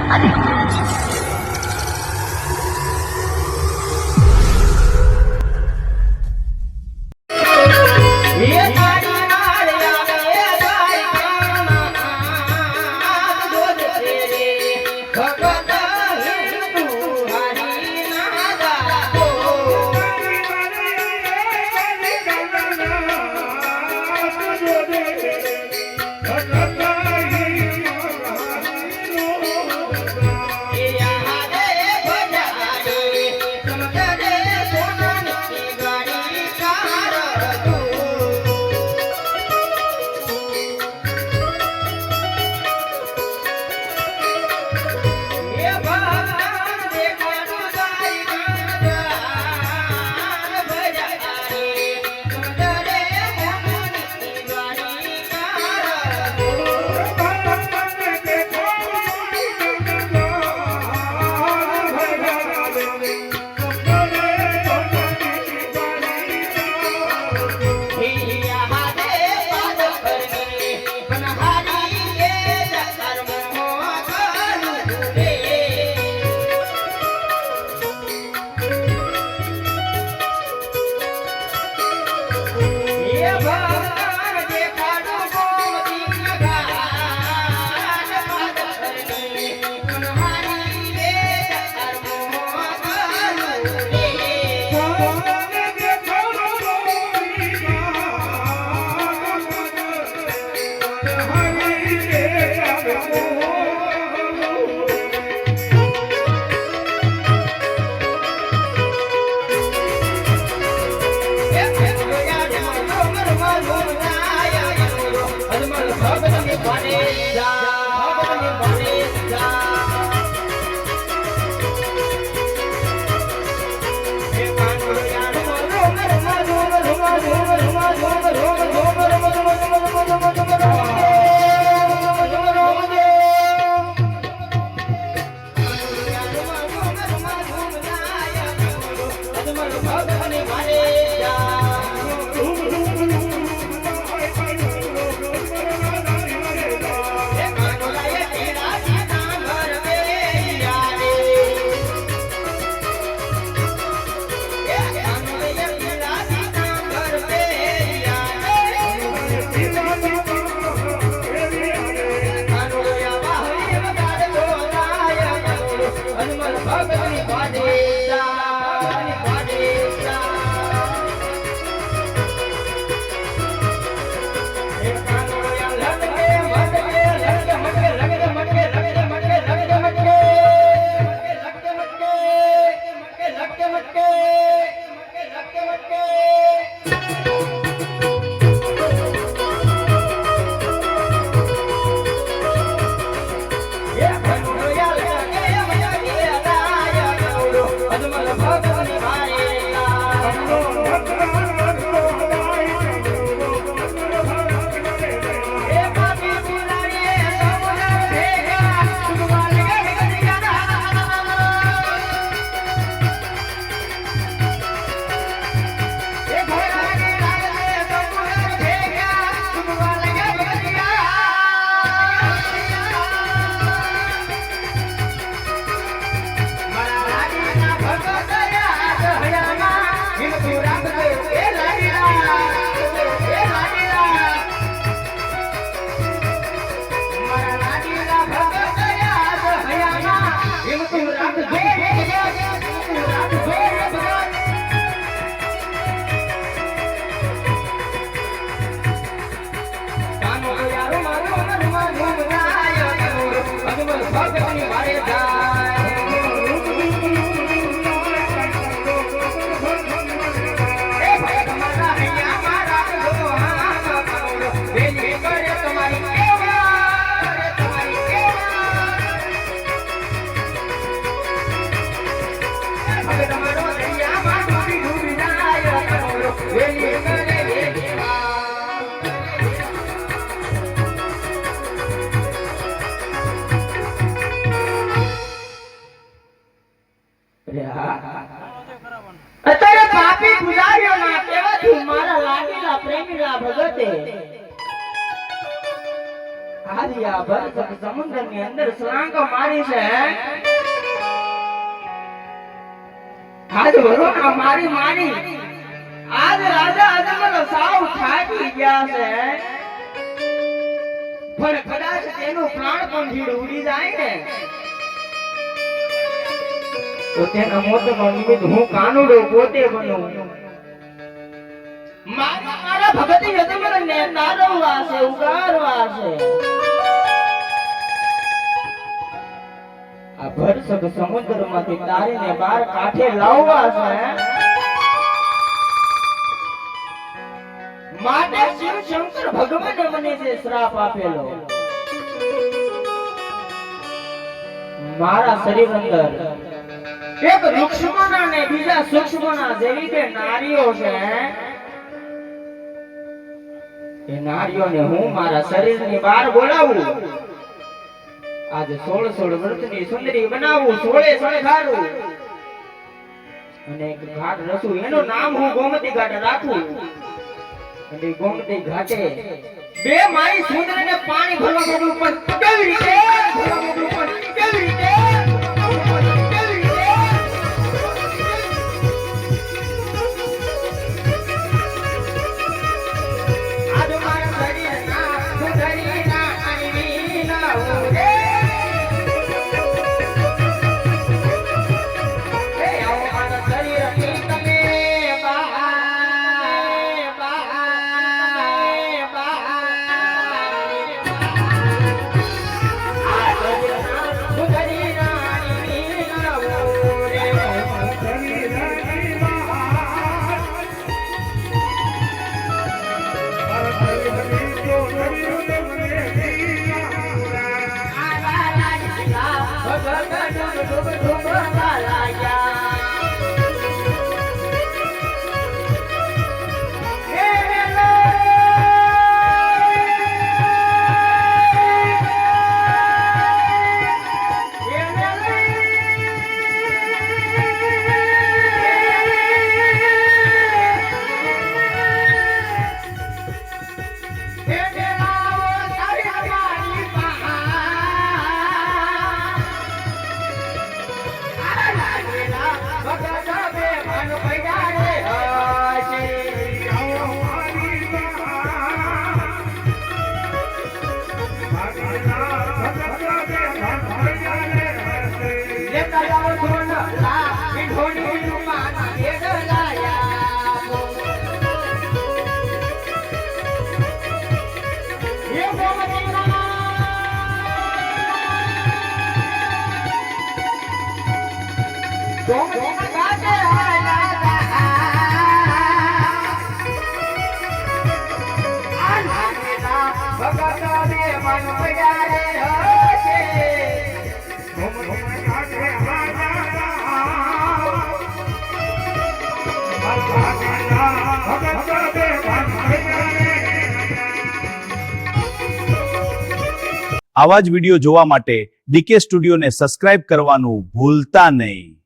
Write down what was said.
Yeah. તારી આ ભરત સમુદ્રની અંદર સલાંગો મારી છે આજ વરોણા મારી મારી આજ રાજા અજમલ સાવ થાકી ગયા છે પણ કદાચ તેનું પ્રાણ પણ ભીડ ઉડી જાય ને તો તેના મોતનો નિમિત્ત હું કાનુડો પોતે બનું મારા ભગતી અજમલને તારવવા છે ઉગારવા છે આ ભરસક સમુદ્રમાંથી તારીને બાર કાંઠે લાવવા છે માટે શિવ શંકર ભગવાને મને જે શ્રાપ આપેલો મારા શરીર અંદર એક રૂક્ષ્મણા ને બીજા સૂક્ષ્મણા જેવી કે નારીઓ છે એ નારીઓને હું મારા શરીરની બહાર બોલાવું આજે 16 વર્ષની સુંદરી બનાવું 16 શણગારું અને એક ઘાટ રચું એનું નામ હું ગોમતી ઘાટ રાખું અને ગોમતી ઘાટે બે મારી સુંદરીને પાણી ભરવા મોકલું પણ કેવી રીતે ભરવા મોકલું પણ કેવી રીતે આવા જ વિડિયો જોવા માટે ડીકે સ્ટુડિયોને સબસ્ક્રાઇબ કરવાનું ભૂલતા નહીં।